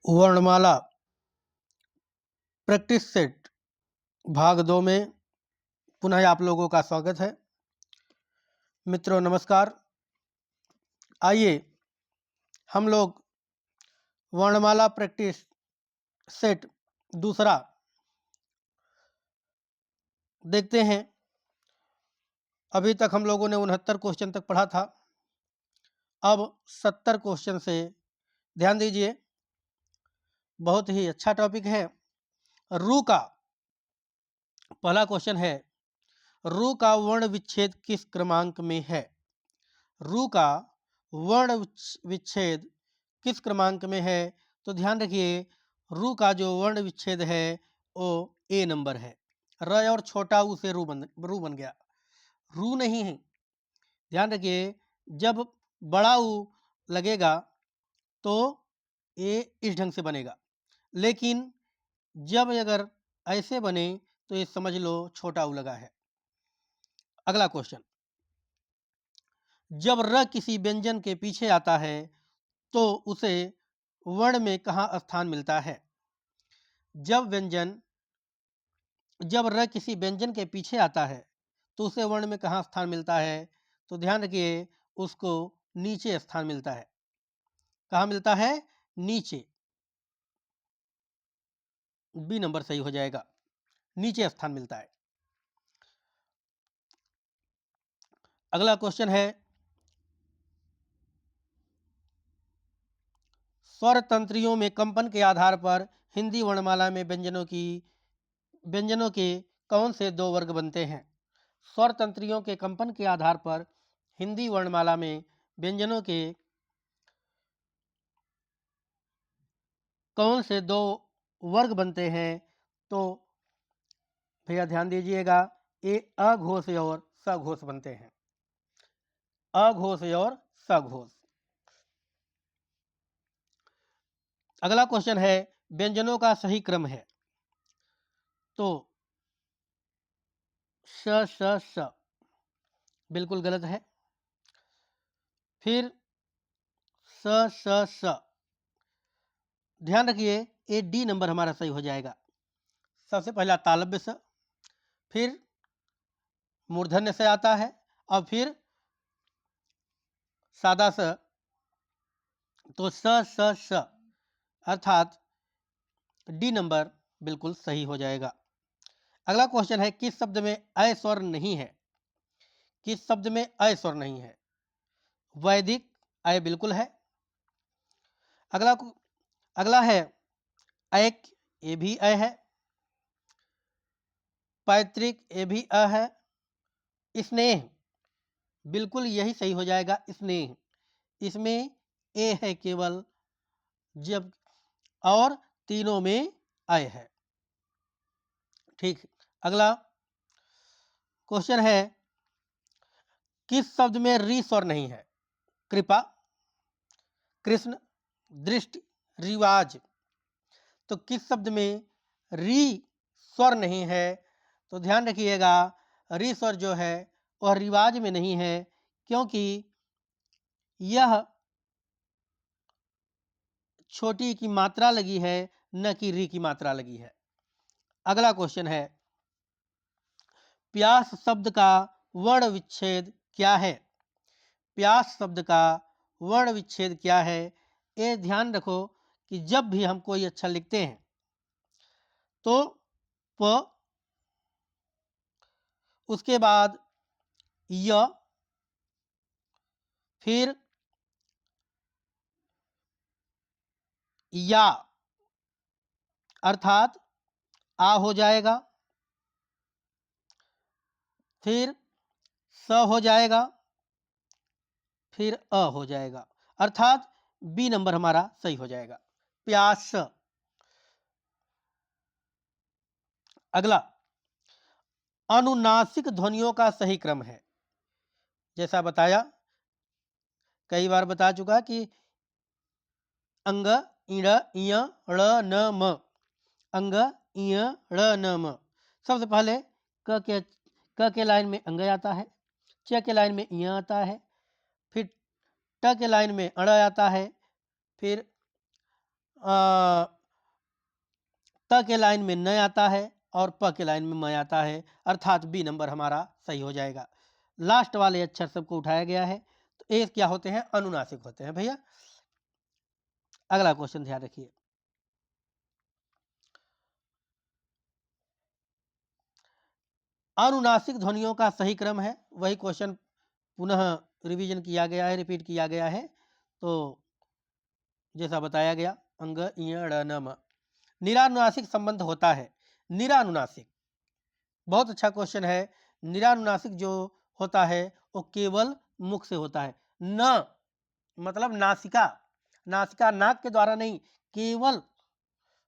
वर्णमाला practice set भाग 2 में पुनः आप लोगों का स्वागत है। मित्रों नमस्कार। आइए हम लोग वर्णमाला प्रैक्टिस सेट दूसरा देखते हैं। अभी तक हम लोगों ने 69 क्वेश्चन तक पढ़ा था। अब 70 क्वेश्चन से ध्यान दीजिए, बहुत ही अच्छा टॉपिक है। रू का पहला क्वेश्चन है, रू का वर्ण विच्छेद किस क्रमांक में है? रू का वर्ण विच्छेद किस क्रमांक में है? तो ध्यान रखिए, रू का जो वर्ण विच्छेद है वो ए नंबर है। र और छोटा ऊ से रू बन गया, रू नहीं है। ध्यान रखिए, जब बड़ा ऊ लगेगा तो ए इस ढंग से बनेगा, लेकिन जब अगर ऐसे बने तो ये समझ लो छोटा ऊ लगा है। अगला क्वेश्चन, जब र किसी व्यंजन के पीछे आता है तो उसे वर्ण में कहाँ स्थान मिलता है? जब र किसी व्यंजन के पीछे आता है तो उसे वर्ण में कहाँ स्थान मिलता है? तो ध्यान रखिए, उसको नीचे स्थान मिलता है। कहाँ मिलता है? नीचे। बी नंबर सही हो जाएगा, नीचे स्थान मिलता है। अगला क्वेश्चन है, स्वर तंत्रियों में कंपन के आधार पर हिंदी वर्णमाला में व्यंजनों के कौन से दो वर्ग बनते हैं? स्वर तंत्रियों के कंपन के आधार पर हिंदी वर्णमाला में व्यंजनों के कौन से दो वर्ग बनते हैं? तो भैया ध्यान दीजिएगा, ये अघोष और सघोष बनते हैं। अघोष और सघोष। अगला क्वेश्चन है, व्यंजनों का सही क्रम है? तो स बिल्कुल गलत है। फिर स ध्यान रखिए, ये डी नंबर हमारा सही हो जाएगा। सबसे पहला तालव्य स, फिर मूर्धन्य से आता है और फिर सादा स, तो स अर्थात डी नंबर बिल्कुल सही हो जाएगा। अगला क्वेश्चन है, किस शब्द में अ स्वर नहीं है? किस शब्द में अ स्वर नहीं है? वैदिक अ बिल्कुल है। अगला है ऐक, ये भी अ है। पैतृक, ये भी अ है। स्नेह, बिल्कुल यही सही हो जाएगा, स्नेह। इसमें ए है केवल, जब और तीनों में अ है। ठीक। अगला क्वेश्चन है, किस शब्द में री स्वर नहीं है? कृपा, कृष्ण, दृष्टि, रिवाज। तो किस शब्द में री स्वर नहीं है? तो ध्यान रखिएगा, री स्वर जो है वह रिवाज में नहीं है, क्योंकि यह छोटी की मात्रा लगी है, न कि री की मात्रा लगी है। अगला क्वेश्चन है, प्यास शब्द का वर्ण विच्छेद क्या है? प्यास शब्द का वर्ण विच्छेद क्या है? ये ध्यान रखो कि जब भी हम कोई अक्षर लिखते हैं तो प, उसके बाद य, फिर या अर्थात आ हो जाएगा, फिर स हो जाएगा, फिर अ हो जाएगा, अर्थात बी नंबर हमारा सही हो जाएगा, प्यास। अगला, अनुनासिक ध्वनियों का सही क्रम है? जैसा बताया, कई बार बता चुका कि अंग, इण, इय, ण, न, म। अंग, इय, ण, न, म। सबसे पहले क के लाइन में अंग आता है, च के लाइन में इय आता है, फिर ट के लाइन में अण आता है, फिर त के लाइन में न आता है और प के लाइन में म आता है, अर्थात बी नंबर हमारा सही हो जाएगा। लास्ट वाले अक्षर सबको उठाया गया है, तो ए क्या होते हैं? अनुनासिक होते हैं भैया। अगला क्वेश्चन ध्यान रखिए। अनुनासिक ध्वनियों का सही क्रम है, वही क्वेश्चन पुनः रिवीजन किया गया है, रिपीट किया गया है। तो जैसा बताया गया, अंग इ ण म। निरानुनासिक संबंध होता है। निरानुनासिक बहुत अच्छा क्वेश्चन है। निरानुनासिक जो होता है वो केवल मुख से होता है। न मतलब नासिका, नासिका नाक के द्वारा नहीं, केवल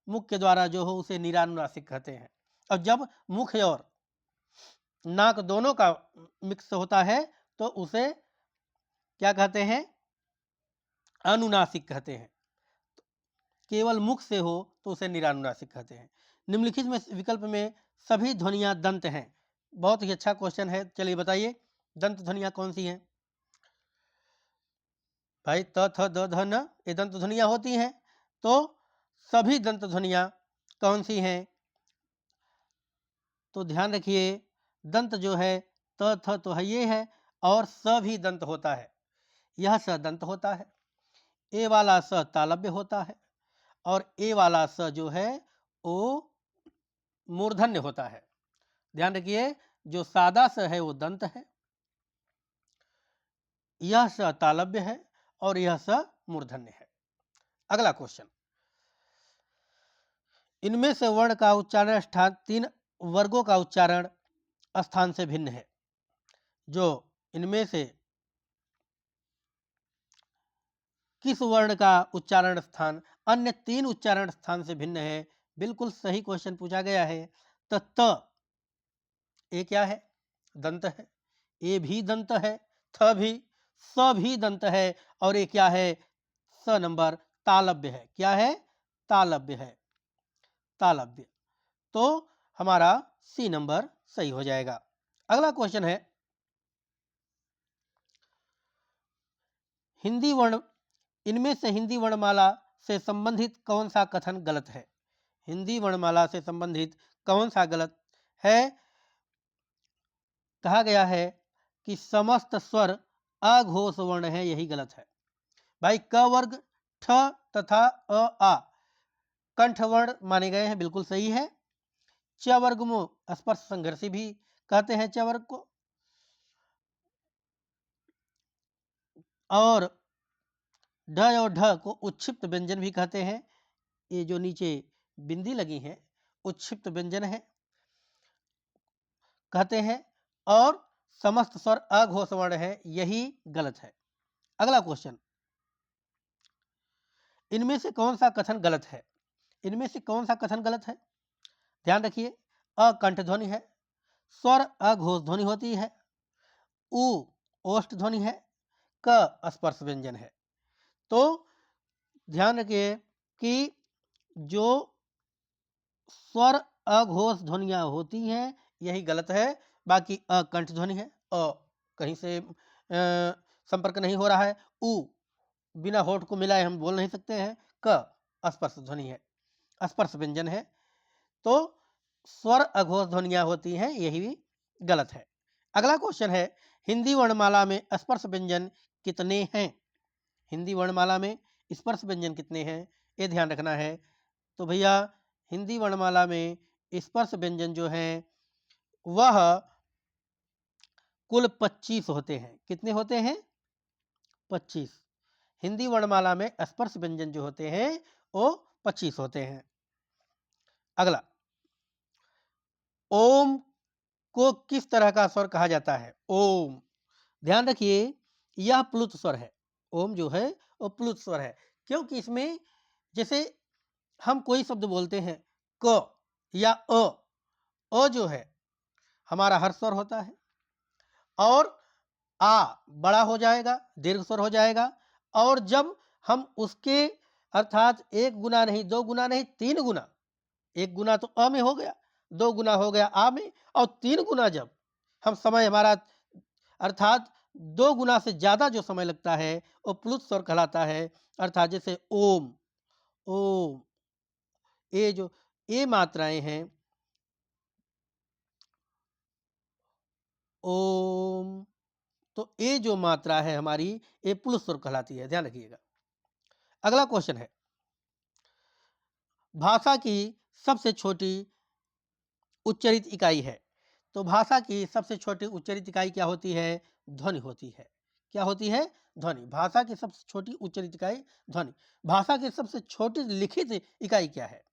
मुख के द्वारा जो हो उसे निरानुनासिक कहते हैं। और जब मुख और नाक दोनों का मिक्स होता है तो उसे क्या कहते हैं? अनुनासिक कहते हैं। केवल मुख से हो तो उसे निरानुनासिक कहते हैं। निम्नलिखित में विकल्प में सभी ध्वनियां दंत हैं। बहुत ही अच्छा क्वेश्चन है, चलिए बताइए दंत ध्वनियां कौन सी हैं? भाई त थ द ध न ये दंत ध्वनियां होती हैं, तो सभी दंत ध्वनियां कौन सी हैं? तो ध्यान रखिए, दंत जो है त थ तो है ये है, और स भी दंत होता है, यह स दंत होता है। ए वाला स तालव्य होता है, और ए वाला स जो है वो मूर्धन्य होता है। ध्यान रखिए, जो सादा स है वो दंत है, यह स तालव्य है, और यह स मूर्धन्य है। अगला क्वेश्चन, इनमें से वर्ण का उच्चारण स्थान 3 वर्गों का उच्चारण स्थान से भिन्न है। जो इनमें से किस वर्ण का उच्चारण स्थान अन्य 3 उच्चारण स्थान से भिन्न है? बिल्कुल सही क्वेश्चन पूछा गया है। तो त ये क्या है? दंत है। ए भी दंत है, थ भी, स भी दंत है, और ये क्या है? स नंबर तालव्य है। क्या है? तालव्य है, तालव्य। तो हमारा सी नंबर सही हो जाएगा। अगला क्वेश्चन है, हिंदी वर्ण, इनमें से हिंदी वर्णमाला से संबंधित कौन सा कथन गलत है? हिंदी वर्णमाला से संबंधित कौन सा गलत है? कहा गया है कि समस्त स्वर अघोष वर्ण है, यही गलत है। भाई क वर्ग, ठ तथा अ आ कंठ वर्ण माने गए हैं, बिल्कुल सही है। च वर्ग में स्पर्श संघर्षी भी कहते हैं च वर्ग को, और ढ और ढ को उच्छिप्त व्यंजन भी कहते हैं। ये जो नीचे बिंदी लगी है उच्छिप्त व्यंजन है कहते हैं, और समस्त स्वर अघोष वर्ण है, यही गलत है। अगला क्वेश्चन, इनमें से कौन सा कथन गलत है? इनमें से कौन सा कथन गलत है? ध्यान रखिए, अ कंठ ध्वनि है, स्वर अघोष ध्वनि होती है, उ ओष्ठ ध्वनि है, क स्पर्श व्यंजन है। तो ध्यान रखिए कि जो स्वर अघोष ध्वनियां होती हैं यही गलत है, बाकी अकंठ ध्वनि है, अ कहीं से संपर्क नहीं हो रहा है, उ बिना होठ को मिलाए हम बोल नहीं सकते हैं, क स्पर्श ध्वनि है, स्पर्श व्यंजन है। तो स्वर अघोष ध्वनियां होती हैं, यही भी गलत है। अगला क्वेश्चन है, हिंदी वर्णमाला में स्पर्श व्यंजन कितने हैं? हिंदी वर्णमाला में स्पर्श व्यंजन कितने हैं, ये ध्यान रखना है। तो भैया हिंदी वर्णमाला में स्पर्श व्यंजन जो हैं वह कुल 25 होते हैं। कितने होते हैं? 25। हिंदी वर्णमाला में स्पर्श व्यंजन जो होते हैं वो 25 होते हैं। अगला, ओम को किस तरह का स्वर कहा जाता है? ओम, ध्यान रखिए यह प्लुत स्वर है। ओम जो है वो प्लुत स्वर है, क्योंकि इसमें जैसे हम कोई शब्द बोलते हैं क या अ जो है हमारा हर्ष स्वर होता है, और आ बड़ा हो जाएगा, दीर्घ स्वर हो जाएगा, और जब हम उसके अर्थात 1 गुना नहीं, 2 गुना नहीं, 3 गुना, 1 गुना तो अ में हो गया, 2 गुना हो गया आ में, और 3 गुना जब हम समय हमारा अर्थात 2 गुना से ज़्यादा जो समय लगता है वो प्लुत स्वर कहलाता है। अर्थात जैसे ओम, ओम। ये जो ए मात्राएं हैं, ओम, तो ये जो मात्रा है हमारी, ये पुल्ल स्वर कहलाती है, ध्यान रखिएगा। अगला क्वेश्चन है, भाषा की सबसे छोटी उच्चरित इकाई है। तो भाषा की सबसे छोटी उच्चरित इकाई क्या होती है? ध्वनि होती है। क्या होती है? ध्वनि। भाषा की सबसे छोटी उच्चरित इकाई ध्वनि। भाषा की सबसे छोटी लिखित इकाई क्या है?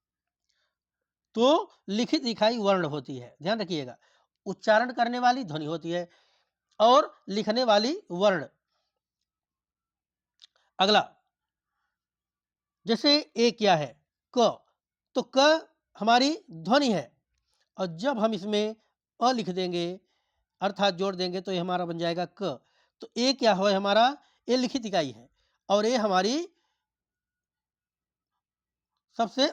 तो लिखित इकाई वर्ण होती है, ध्यान रखिएगा। उच्चारण करने वाली ध्वनि होती है और लिखने वाली वर्ण। अगला, जैसे ए क्या है? क। तो क हमारी ध्वनि है और जब हम इसमें अ लिख देंगे अर्थात जोड़ देंगे तो ये हमारा बन जाएगा क। तो ए क्या है हमारा? ए लिखित इकाई है और ये हमारी सबसे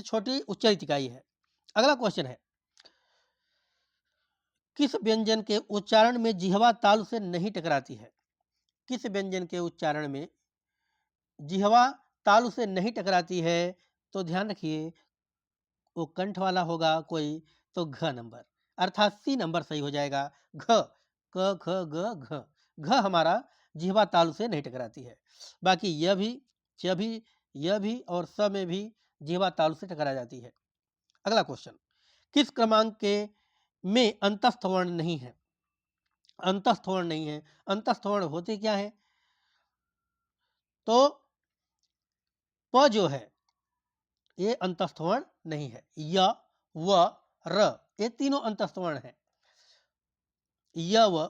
छोटी उच्चरित इकाई है। अगला क्वेश्चन है, किस व्यंजन के उच्चारण में जिह्वा तालु से नहीं टकराती है? किस व्यंजन के उच्चारण में जिह्वा तालु से नहीं टकराती है? तो ध्यान रखिए, वो कंठ वाला होगा कोई तो घ नंबर, अर्थात सी नंबर सही हो जाएगा। घ, क ख ग घ। घ हमारा जिह्वा तालु से नहीं टकराती है। बाकी यह भी, च भी, यह भी और स में भी जिह्वा तालु से टकरा जाती है। अगला क्वेश्चन, किस क्रमांक के में अंतस्थ वर्ण नहीं है? अंतस्थ वर्ण नहीं है। अंतस्थ वर्ण होते क्या है? तो प जो है ये अंतस्थ वर्ण नहीं है। य, व, र ये तीनों अंतस्थ वर्ण है। य व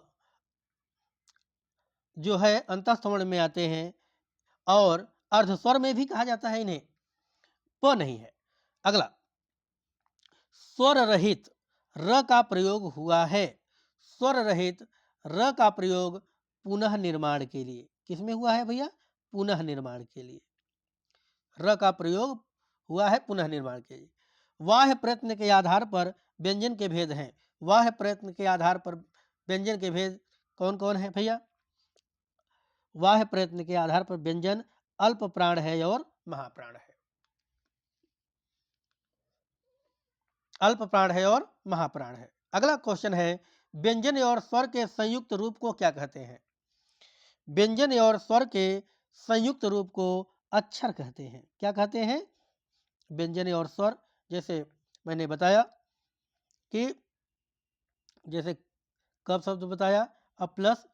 जो है अंतस्थ वर्ण में आते हैं और अर्धस्वर में भी कहा जाता है इन्हें। प नहीं है। अगला, स्वर रहित र का प्रयोग हुआ है। स्वर रहित र का प्रयोग पुनः निर्माण के लिए। किसमें हुआ है भैया? पुनः निर्माण के लिए र का प्रयोग हुआ है पुनः निर्माण के लिए। वाह्य प्रयत्न के आधार पर व्यंजन के भेद हैं। वाह्य प्रयत्न के आधार पर व्यंजन के भेद कौन कौन है भैया? वाह्य प्रयत्न के आधार पर व्यंजन अल्प प्राण है और महाप्राण है। अल्प प्राण है और महाप्राण है। अगला क्वेश्चन है, व्यंजन और स्वर के संयुक्त रूप को क्या कहते हैं? व्यंजन और स्वर के संयुक्त रूप को अक्षर कहते हैं। क्या कहते हैं? व्यंजन और स्वर, जैसे मैंने बताया कि जैसे कब शब्द बताया, अब प्लस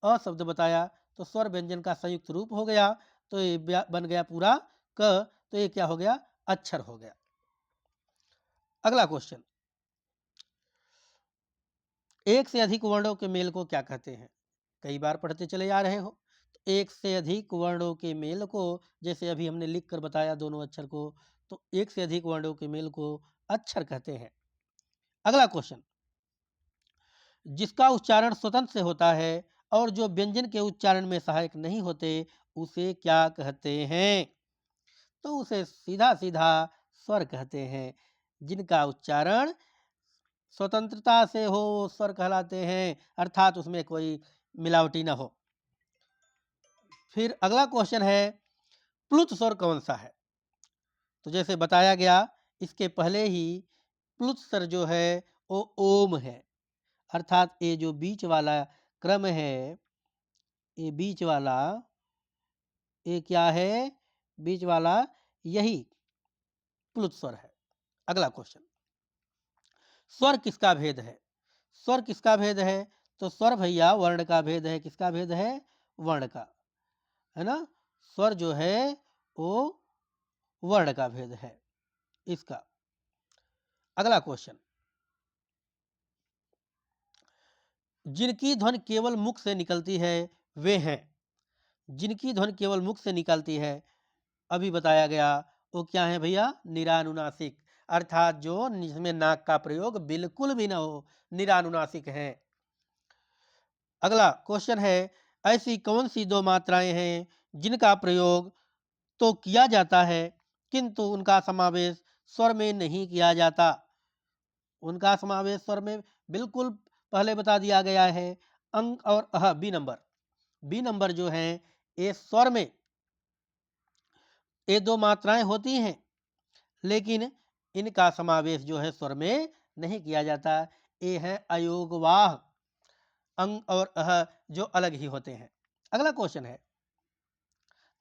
अ शब्द बताया, तो स्वर व्यंजन का संयुक्त रूप हो गया, तो ये बन गया पूरा क। तो ये क्या हो गया? अक्षर हो गया। अगला क्वेश्चन, एक से अधिक वर्णों के मेल को क्या कहते हैं? कई बार पढ़ते चले आ रहे हो। तो एक से अधिक वर्णों के मेल को, जैसे अभी हमने लिख कर बताया दोनों अक्षर को, तो एक से अधिक वर्णों के मेल को अक्षर कहते हैं। अगला क्वेश्चन, जिसका उच्चारण स्वतंत्र से होता है और जो व्यंजन के उच्चारण में सहायक नहीं होते, उसे क्या कहते हैं? तो उसे सीधा सीधा स्वर कहते हैं। जिनका उच्चारण स्वतंत्रता से हो स्वर कहलाते हैं, अर्थात उसमें कोई मिलावटी ना हो। फिर अगला क्वेश्चन है, प्लुत स्वर कौन सा है? तो जैसे बताया गया इसके पहले ही, प्लुत स्वर जो है वो ओम है, अर्थात ये जो बीच वाला क्रम है, ये बीच वाला, ये क्या है? बीच वाला यही प्लुत स्वर है। अगला क्वेश्चन, स्वर किसका भेद है? स्वर किसका भेद है? तो स्वर भैया वर्ण का भेद है। किसका भेद है? वर्ण का, है ना। स्वर जो है वो वर्ण का भेद है इसका। अगला क्वेश्चन, जिनकी ध्वनि केवल मुख से निकलती है वे हैं। जिनकी ध्वनि केवल मुख से निकलती है, अभी बताया गया, वो क्या है भैया? निरानुनासिक, अर्थात जो जिसमें नाक का प्रयोग बिल्कुल भी ना हो, निरानुनासिक हैं। अगला क्वेश्चन है, ऐसी कौन सी दो मात्राएं हैं जिनका प्रयोग तो किया जाता है किंतु उनका समावेश स्वर में नहीं किया जाता? उनका समावेश स्वर में बिल्कुल पहले बता दिया गया है। अंक और बी नंबर, बी नंबर जो है ये स्वर में ये दो मात्राएं होती हैं, लेकिन इनका समावेश जो है स्वर में नहीं किया जाता। ये है अयोगवाह अंग और अह जो अलग ही होते हैं। अगला क्वेश्चन है,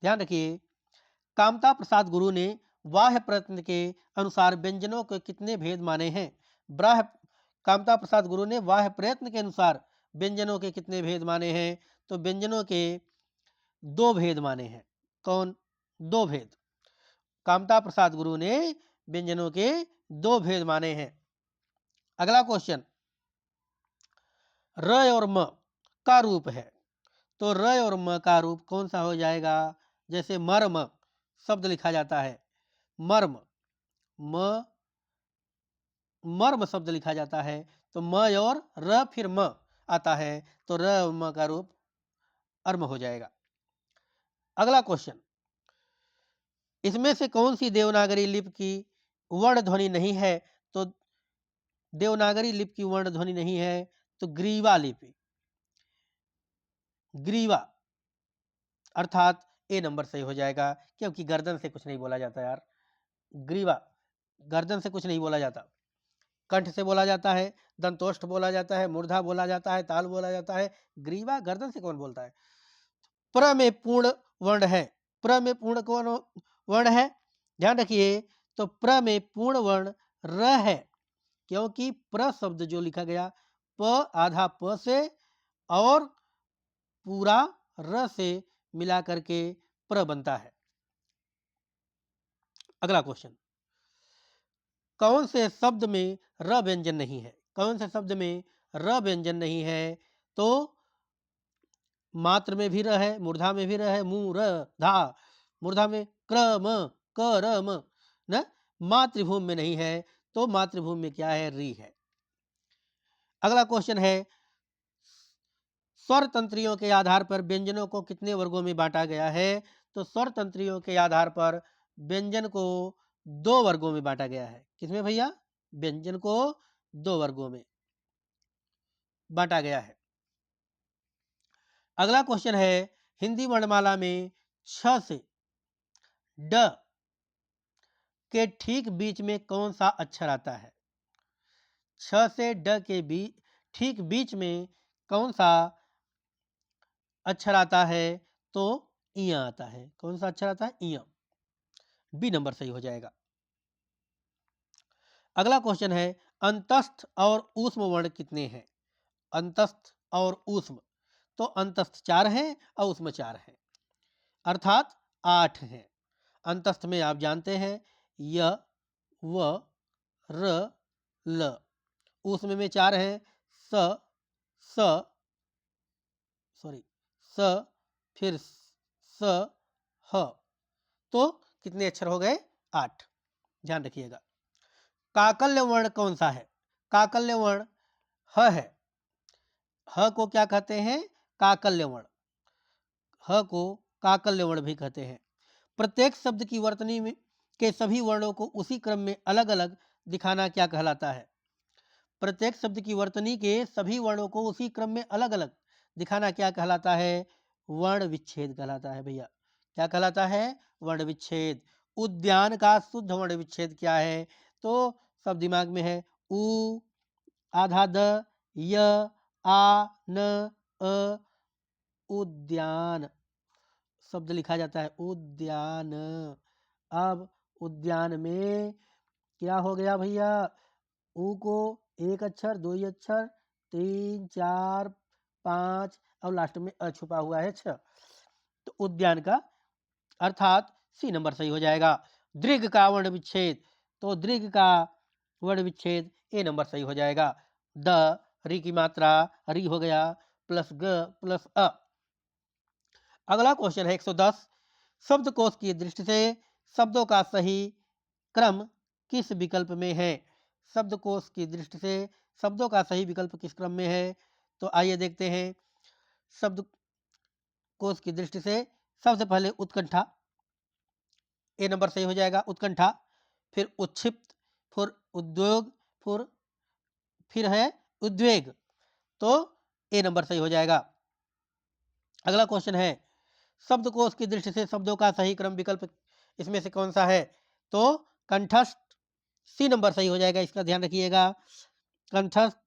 ध्यान रखिए, कामता प्रसाद गुरु ने वाह्य प्रयत्न के अनुसार व्यंजनों के कितने भेद माने हैं? ब्राह्य कामता प्रसाद गुरु ने वाह्य प्रयत्न के अनुसार व्यंजनों के कितने भेद माने हैं? तो व्यंजनों के दो भेद माने हैं। कौन? दो भेद। कामता प्रसाद गुरु ने व्यंजनों के दो भेद माने हैं। अगला क्वेश्चन, र और म का रूप है, तो र और म का रूप कौन सा हो जाएगा? जैसे मर्म शब्द लिखा जाता है, मर्म, म मर्म शब्द लिखा जाता है, तो म और र फिर म आता है, तो र और म का रूप अर्म हो जाएगा। अगला क्वेश्चन, इसमें से कौन सी देवनागरी लिपि की वर्ण ध्वनि नहीं है? तो देवनागरी लिपि की वर्ण ध्वनि नहीं है तो ग्रीवा लिपि, ग्रीवा अर्थात ए नंबर सही हो जाएगा, क्योंकि गर्दन से कुछ नहीं बोला जाता यार। ग्रीवा गर्दन से कुछ नहीं बोला जाता, कंठ से बोला जाता है, दंतोष्ठ बोला जाता है, मूर्धा बोला जाता है, ताल बोला जाता है। ग्रीवा गर्दन से कौन बोलता है? प्र में पूर्ण वर्ण है, प्र में पूर्ण कौन वर्ण है? ध्यान रखिए, तो प्र में पूर्ण वर्ण र है, क्योंकि प्र शब्द जो लिखा गया प आधा प से और पूरा र से मिला करके प्र बनता है। अगला क्वेश्चन, कौन से शब्द में र व्यंजन नहीं है? कौन से शब्द में र व्यंजन नहीं है? तो मात्र में भी र है, मूर्धा में भी र है, धा, मूर्धा में क्रम करम न, मातृभूमि में नहीं है, तो मातृभूमि में क्या है? री है। अगला क्वेश्चन है, स्वर तंत्रियों के आधार पर व्यंजनों को कितने वर्गों में बांटा गया है? तो स्वर तंत्रियों के आधार पर व्यंजन को दो वर्गों में बांटा गया है। किसमें भैया? व्यंजन को दो वर्गों में बांटा गया है। अगला क्वेश्चन है, हिंदी वर्णमाला में छ से ड के ठीक बीच में कौन सा अक्षर आता है? छ से ड के ठीक बीच में कौन सा अक्षर आता है? तो इया आता है। कौन सा अक्षर आता है? इया। बी नंबर सही हो जाएगा। अगला क्वेश्चन है, अंतस्थ और ऊष्म वर्ण कितने हैं? अंतस्थ और ऊष्म, तो अंतस्थ 4 हैं और ऊष्म 4 हैं, अर्थात 8 हैं। अंतस्थ में आप जानते हैं य व र ल, ऊष्म में 4 हैं स स सॉरी स फिर स ह, तो कितने अक्षर हो गए? 8। ध्यान रखिएगा। काकल्य वर्ण कौन सा है? काकल्य वर्ण ह है। ह को क्या कहते हैं? काकल्य वर्ण। ह को काकल्य वर्ण भी कहते हैं। प्रत्येक शब्द की वर्तनी में के सभी वर्णों को उसी क्रम में अलग अलग दिखाना क्या कहलाता है? प्रत्येक शब्द की वर्तनी के सभी वर्णों को उसी क्रम में अलग अलग दिखाना क्या कहलाता है? वर्ण विच्छेद कहलाता है भैया। क्या कहलाता है? वर्ण विच्छेद। उद्यान का शुद्ध वर्ण विच्छेद क्या है? तो सब दिमाग में है, उ आधा द य आ न अ, उद्यान शब्द लिखा जाता है, उद्यान। अब उद्यान में क्या हो गया भैया? ऊ को एक अक्षर, दो ही अक्षर, 3 4 5 और लास्ट में अ छुपा हुआ है 6, तो उद्यान का अर्थात सी नंबर सही हो जाएगा। दीर्घ का वर्ण विच्छेद, तो दीर्घ का वर्ण विच्छेद ए नंबर सही हो जाएगा। द री की मात्रा री हो गया प्लस ग प्लस अ। अगला क्वेश्चन है 110, शब्दकोश की दृष्टि से शब्दों का सही क्रम किस विकल्प में है? शब्दकोश की दृष्टि से शब्दों का सही विकल्प किस क्रम में है? तो आइए देखते हैं। शब्दकोश की दृष्टि से सबसे पहले उत्कंठा ए नंबर सही हो जाएगा, उत्कंठा, फिर उत्क्षिप्त, फिर उद्योग, फिर है उद्वेग, तो ए नंबर सही हो जाएगा। अगला क्वेश्चन है, शब्दकोश की दृष्टि से शब्दों का सही क्रम विकल्प इसमें से कौन सा है? तो कंठस्थ, सी नंबर सही हो जाएगा, इसका ध्यान रखिएगा। कंठस्थ,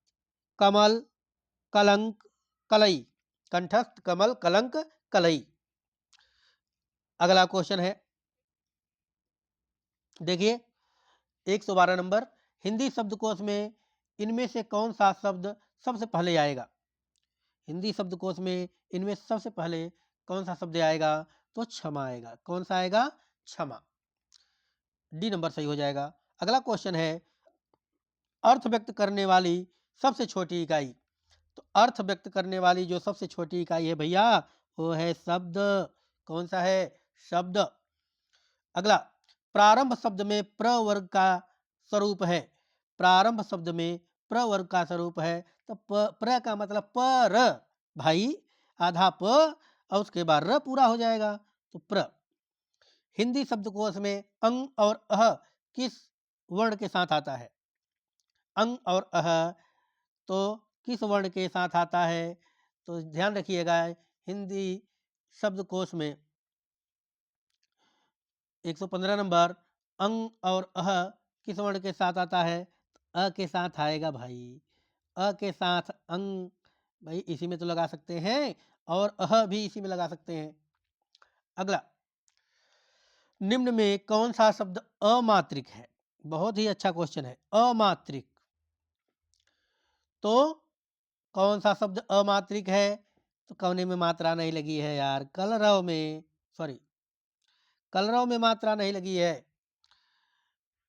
कमल, कलंक, कलई। कंठस्थ, कमल, कलंक, कलई। अगला क्वेश्चन है, देखिए 112 नंबर, हिंदी शब्दकोश में इनमें से कौन सा शब्द सबसे पहले आएगा? हिंदी शब्दकोश में इनमें सबसे पहले कौन सा शब्द आएगा? तो क्षमा आएगा। कौन सा आएगा? क्षमा। डी नंबर सही हो जाएगा। अगला क्वेश्चन है, अर्थ व्यक्त करने वाली सबसे छोटी इकाई। तो अर्थ व्यक्त करने वाली जो सबसे छोटी इकाई है भैया, वो है शब्द। कौन सा है? शब्द। अगला, प्रारंभ शब्द में प्र वर्ग का स्वरूप है। प्रारंभ शब्द में प्र वर्ग का स्वरूप है, तो प्र का मतलब पर भाई, आधा प और उसके बाद र पूरा हो जाएगा, तो प्र। हिंदी शब्दकोश में अंग और अह किस वर्ण के साथ आता है? अंग और अह तो किस वर्ण के साथ आता है? तो ध्यान रखिएगा, हिंदी शब्दकोश में 115 नंबर, अंग और अह किस वर्ण के साथ आता है? अ के साथ आएगा भाई। अ के साथ अंग, भाई इसी में तो लगा सकते हैं, और अह भी इसी में लगा सकते हैं। अगला, निम्न में कौन सा शब्द अमात्रिक है? बहुत ही अच्छा क्वेश्चन है, अमात्रिक। तो कौन सा शब्द अमात्रिक है? तो कौने में मात्रा नहीं लगी है यार, कलरव में, सॉरी कलरव में मात्रा नहीं लगी है,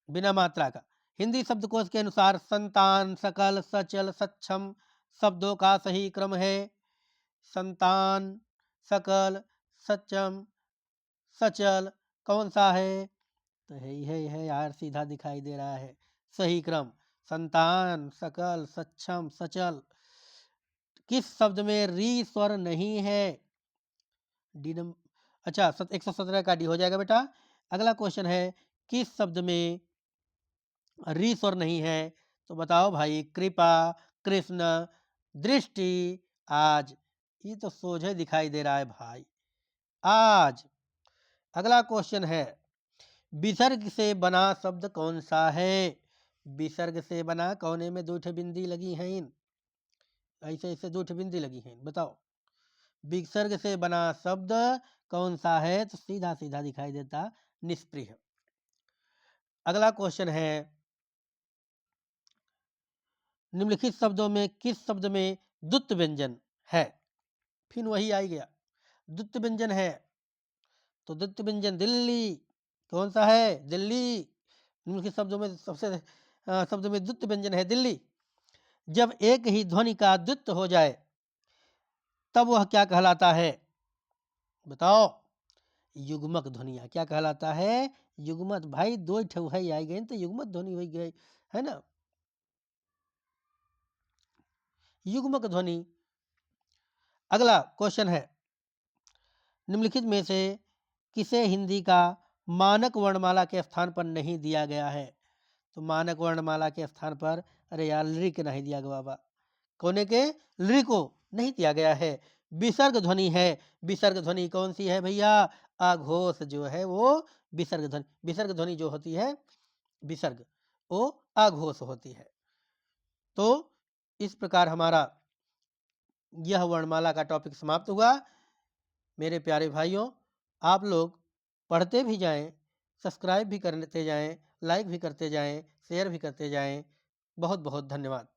बिना मात्रा का। हिंदी शब्दकोश के अनुसार संतान, सकल, सचल, सक्षम शब्दों का सही क्रम है। संतान, सकल, सक्षम, सचल कौन सा है? तो है यार, सीधा दिखाई दे रहा है। सही क्रम संतान, सकल, सक्षम, सचल। किस शब्द में री स्वर नहीं है? डी नंबर, अच्छा 117 का डी हो जाएगा बेटा। अगला क्वेश्चन है, किस शब्द में री स्वर नहीं है? तो बताओ भाई, कृपा, कृष्ण, दृष्टि, आज। ये तो सोझे दिखाई दे रहा है भाई, आज। अगला क्वेश्चन है, विसर्ग से बना शब्द कौन सा है? विसर्ग से बना, कोने में दो ठे बिंदी लगी हैं, ऐसे ऐसे दो ठे बिंदी लगी हैं, बताओ विसर्ग से बना शब्द कौन सा है? तो सीधा सीधा दिखाई देता, निष्प्रिय। अगला क्वेश्चन है, निम्नलिखित शब्दों में किस शब्द में द्वुत्व व्यंजन है? फिर वही आ गया, द्वुत्व व्यंजन है, तो द्वुत्व व्यंजन दिल्ली। कौन सा है? दिल्ली। निम्नलिखित शब्दों में सबसे शब्द में द्वुत्व व्यंजन है दिल्ली। जब एक ही ध्वनि का द्वित्व हो जाए तब वह क्या कहलाता है? बताओ। युग्मक ध्वनिया क्या कहलाता है? युग्मत। भाई दो ठे है आई गए तो युग्मत ध्वनि हो गई है ना, युग्मक ध्वनि। अगला क्वेश्चन है, निम्नलिखित में से किसे हिंदी का मानक वर्णमाला के स्थान पर नहीं दिया गया है? तो मानक वर्णमाला के स्थान पर, अरे यार लिरिक नहीं दिया गया बाबा, कोने के लिरिक को नहीं दिया गया है। विसर्ग ध्वनि है। विसर्ग ध्वनि कौन सी है भैया? आघोष जो है वो विसर्ग ध्वनि, विसर्ग ध्वनि जो होती है विसर्ग, वो आघोष होती है। तो इस प्रकार हमारा यह वर्णमाला का टॉपिक समाप्त हुआ। मेरे प्यारे भाइयों, आप लोग पढ़ते भी जाएं, सब्सक्राइब भी करते जाएं, लाइक भी करते जाएं, शेयर भी करते जाएं। बहुत बहुत धन्यवाद।